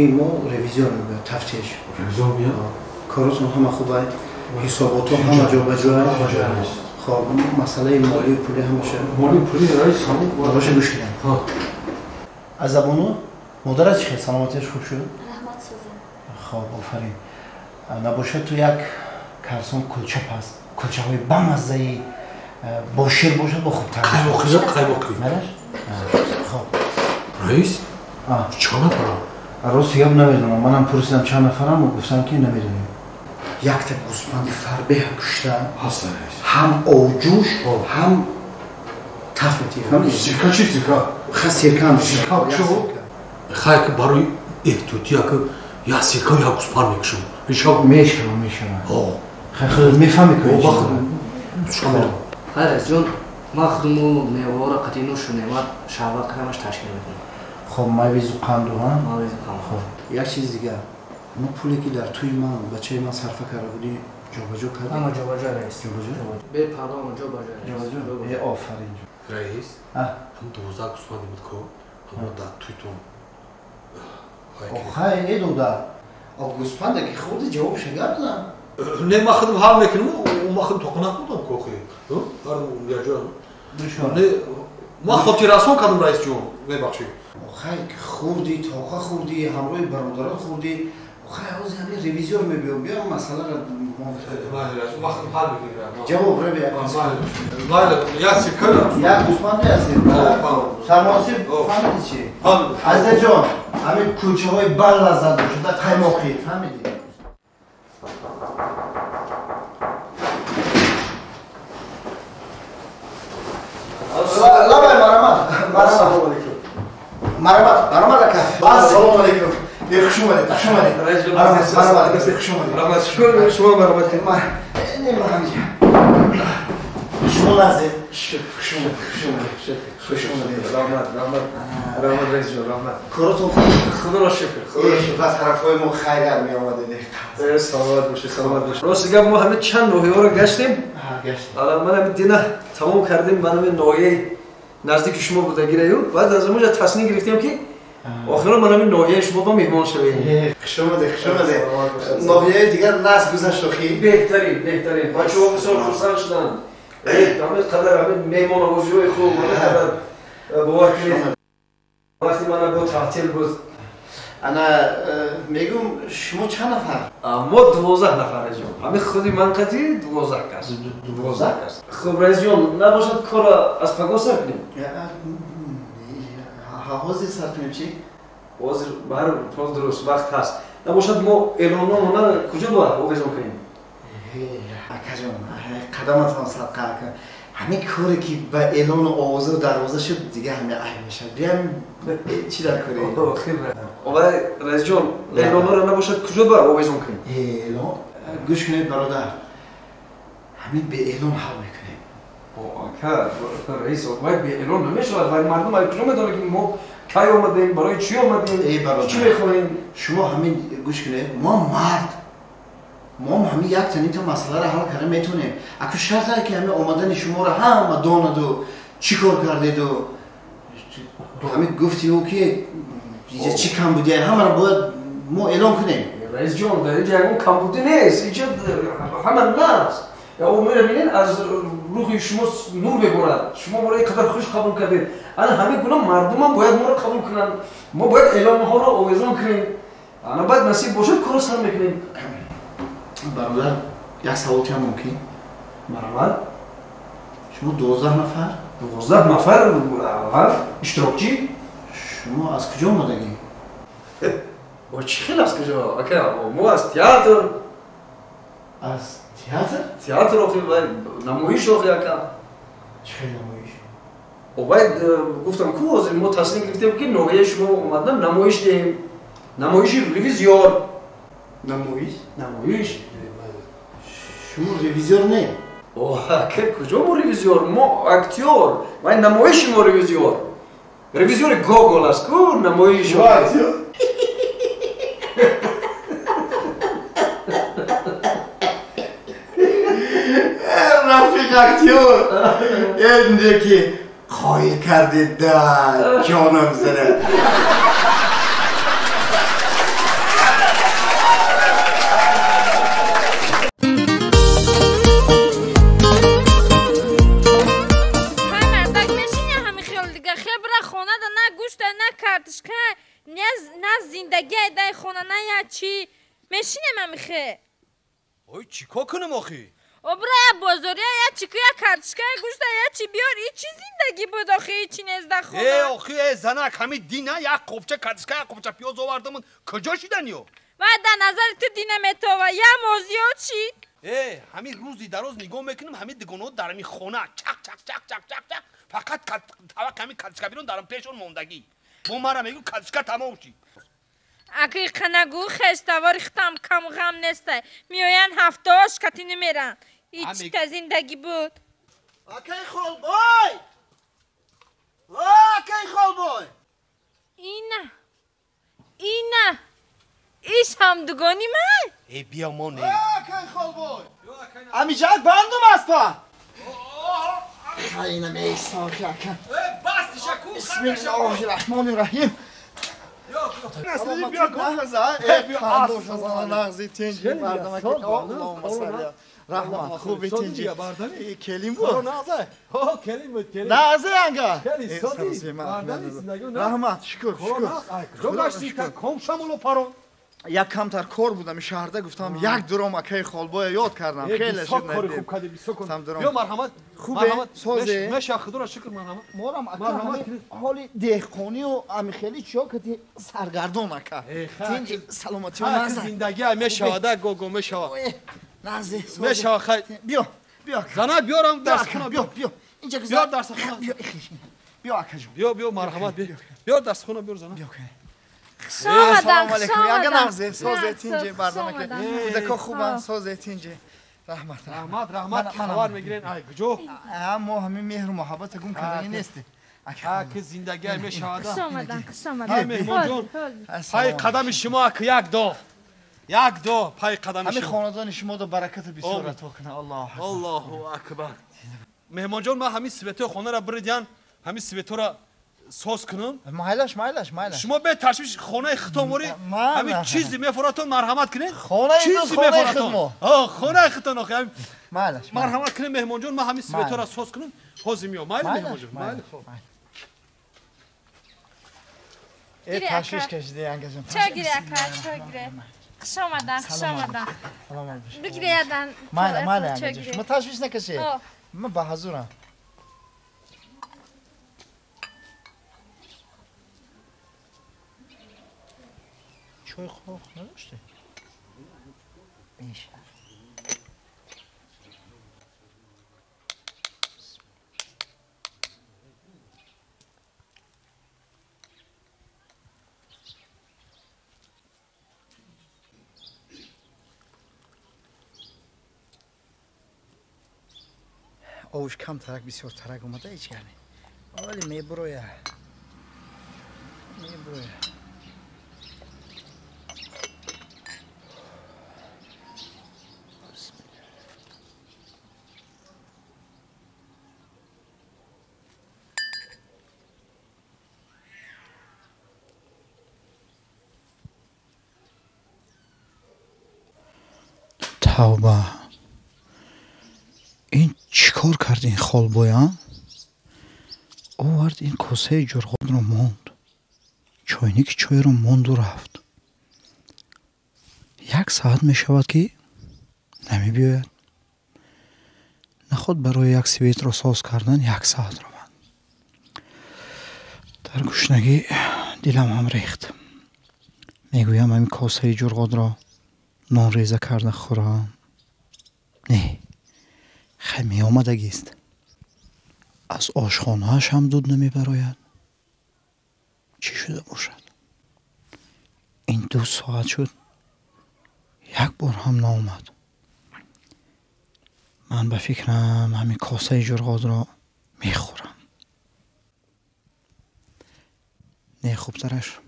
مالی ما رevizyon میاد تفتیش رevizyon میاد کاراتون همه خوبه حساباتون همه جا به جای خب مسئله مالی و پولی همشه مالی پولی رئیس همون باشه گوش کن از زبونو مادرت چه سلامتیش خوب شد رحمت سوزن خب آفرین نباشه تو یک کارسون کلچه پس کلچه های بامزه با شیر باشه با خوب تر قایماقی مالش خب رئیس چند نفرم راست یاب نمیدونم منم پرسیدم چند نفرم و گفتم که نمیدونیم یک تا گوسفند فربه کشتن هست رئیس هم اوجوش هم تفتی فهمیدی سیرکا چی سیرکا خاص سیرکا سیرکا چو خیر که برای احتوتی که یا سیرکا یا گوسفند میکشم میشکنم خیلی میفهمی که شما خیر جون ما خودمو میوه را قطعی نشونه ما شعبه قرمش تشکیل میکنم خب مویز و قندو ها مویز و قندو خب یک چیز دیگه ما پولی که در توی من بچه من صرف کرده بودی جابجا کردی؟ اما جابجا رئیس جابجا؟ به پردام جابجا رئیس آفرین رئیس هم 12 گوسفند بود که هم در تویتون آخه ای دوده آب گوسفند که خورده جواب شگرد دادم نه ما خودم حال میکنم و ما خودم توقنه بودم کوخی دارم اونجا نه ما خودی رسون کردم رئیس جون ببخشید آخه خوردی تاخه خوردی همراه برادرات خوردی آخه عوض همین ریویزیون میبیم بیا مسئله را ما خودم حال میکنم جواب رو بیا یا سیکر یا گوسفند هستی سرماسیب فهمیدی چی؟ عزیز جان همین کلچه های بر لذت شده قیماقی فهمیدی؟ لابای مرمت اکا سلام علیکم خوش اومدید شما مرمت شما نزید رحمت رئیس جون رحمت کاراتون خدا را شکر بس حرفای ما خیلی می آمده سلامت باشه راست گفت ما همه چند ناحیه ها رو گشتیم حالا من همین دینه تمام کردیم من همین ناحیه نزدیک شما بودگیره بعد از اونجا تصمیم گرفتیم که آخرا من همین ناحیه شما با مهمان شویم خوش اومده ناحیه دیگر ناس گذشت خیلی بهترین بچه‌ها بسیار خوشحال شدن همه قدر همه مهمان آوازی خوب قدر باور کنید وقتی من با تعطیل بود انا میگم شما چند نفر؟ ما 12 نفر جون همه خودی من قدی 12 کس 12 کس خب رئیس جون نباشد کار از پگاه سر کنیم حوازی سر کنیم چی؟ حوازی بر پاس درست وقت هست نباشد ما اعلانمان کجا باید آویزون کنیم اکا جون قدمتان صدقه کن همین کاری که به اعلان آوازه و دروازه شد دیگه همه اهل میشه بیایم چی در کاری؟ خیلی آقای رئیس جون اعلان رو نباشد کجا باید آویزون کنیم؟ اعلان؟ گوش کنید برادر همین به اعلان حل میکنیم آقا رئیس باید به اعلان نمیشود ولی مردم باید کجا میدونه که ما کی آمدیم برای چی آمدیم چی میخوایم شما همین گوش کنید ما همین یک تنین تا مسئله را حل کنه میتونیم اگه شرط هست که همین آمدن شما را همه داند و چی کار کردید و همین گفتی او که اینجا چی کم بودی همه را باید ما اعلان کنیم رئیس جون در اینجا اون کم بودی نیست اینجا همه نست یا او میبینین از روح شما نور بگورد شما برای قدر خوش قبول کردید الان همه گناه مردم هم باید ما را قبول کنن ما باید اعلان ها را آویزان کنیم الان باید نصیب باشد کار سر میکنیم برادر یک سوال کم ممکن؟ مرحبا شما 12 نفر؟ 12 نفر اشتراکچی؟ شما از کجا آمدگی؟ با چی خیلی از کجا؟ ما از تئاتر از تئاتر؟ تئاتر رو خیلی نمایش رو خیلی کم چه نمایش؟ و باید گفتم که از ما تصمیم گرفتیم که ناحیه شما اومدن نمایش دهیم نمایش ریویزیون نمایش؟ شما ریویزیون نه؟ که کجا ما ریویزیون؟ ما اکتیور و این نمایش ما ریویزیون ریویزیون گوگل است که نمایش اکتیور؟ رفیق اکتیور اینجا که خواهی کردید جانم زنه چیکار کنم آخه او برای بازاری یا چیکو یا کارچکای گوشت یا چی بیار ای چی زندگی بود آخه ای چی نزده خونه آخه زنک همین دینه یک قبچه کارچکای یک قبچه پیاز آوردم کجا شدن یو و در نظر تو دینه تو و یا موزی ها چی همین روزی دراز نگاه میکنم همین دگانو در همین خونه چک چک چک چک چک چک فقط طبق همین کارچکا بیرون دارم پیشون موندگی با مرا میگو کارچکا تمام شد اگه خنگو خستوار ختم کم غم نسته میاین هفتهاش کتی نمیرن هیچ تا زندگی بود اکی خال بای اکی خال بای اینه ایش هم دگانی من ای بیا مانه اکی خال بای امی جاک بندم است پا خیلی میستان که اکن بس شکو بسم الله الرحمن الرحیم نسلی بیا نغزی تنجی مردم که اللهم صل رحمت خوبی تنجی کلیم بود نغزی انگا رحمت شکر یک کمتر کار بودم شهرده گفتم یک درام اکی خالبای یاد کردم خیلی شد ندیم بیا مرحمت خوبه سازه مشه خدا شکر مرحمت مورم اکا حالی دهقانی و امی خیلی چیا کتی سرگردان اکا تینجی سلامتی و نزد زندگی همه شواده گوگو میشود نزده میشه خیلی بیا زنک بیارم درس خونه بیا اینجا بیار درس خونه بیا اکا جون بیا مرحمت بیار درس خونه بیار زنک بیا سلام علیکم یا نغزه سازه تینجی مردم که بودکا خوبم سازه تینجی رحمت خبر میگیرین ای گجو اما همین مهر و محبت گم کردنی نیستی که زندگی همه شواده خوش های آمدن مهمان جون پای قدم شما که یک دو پای قدم همین شما خاندان شما دو برکت بسیار عطا کنه الله اکبر مهمان جون ما همین سویتو خونه را بردیان همین سویتو را ساز کنم مایلش شما به تشویش خونه ختموری همین چیزی میفراتون مرحمت کنین خونه چیزی میفراتون خونه ختم آخه مایلش مرحمت کنین مهمان جون ما همین سویتو را ساز کنم حاضر میام مهمان جون تشویش کشیده انگا جون چه گیره خوش آمدن بگیره یادن مایل انگا جون شما تشویش نکشید من به حضورم چای خواه نداشته میشه آوش کم ترک بسیار ترک اومده ایچ گرنی ولی میبرویه توبه این چیکار کرد این خالبویان آورد این کاسه جرغاد رو موند چاینک چای رو موند و رفت 1 ساعت می شود که نمی بیاید نخود برای یک سویت را ساز کردن 1 ساعت روند در گشنگی دلم هم ریخت میگویم همین کاسه جرغاد را نان ریزه کرده خورم نه خیلی آمدگی است از آشخانه‌اش هم دود نمی براید چی شده باشد این 2 ساعت شد 1 بار هم نامد من به فکرم همین کاسه جرغاد را میخورم نه خوبترش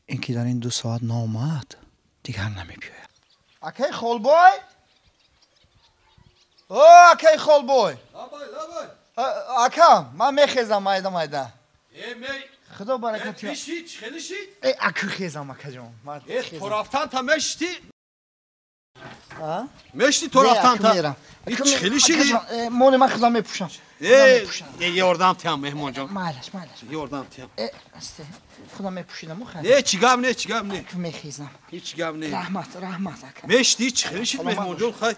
اینکه در این 2 ساعت نامد دیگر نمی بیاید اکی خالبوی اکی خالبوی اکا من میخیزم مایده خدا برکت خیلی شید اکی خیزم اکا جون تو رفتن تا مشتی ها مشتی تو رفتن تا این چخیلی شدی مال من خودم میپوشم یه اردم تیم مهمان جان معلش یه اردم تیم است خودم میپوشیدم نه چیگام نه میخیزم هیچ گام نه رحمت مشتی چخیلی شد مهمان جان خواهی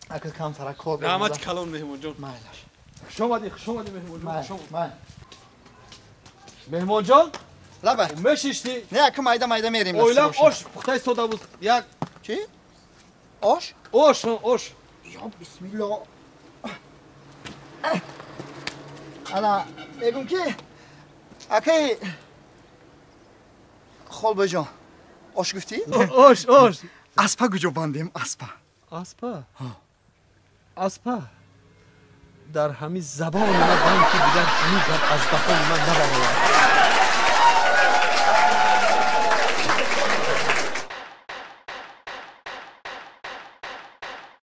اکل کم ترا کار رحمت کلام مهمان جان معلش شما دی مهمان جان من مهمان جان لبه مشتی نه اکل مایده میریم اویلم oş پختای سودا بود یک چی oş oş یا بسم الله انا میگم که اکی خالبه جان oş گفتی oş اسپا گجو باندیم اسپا در همین زبان من که دیگر هنوز از دهان من نبرد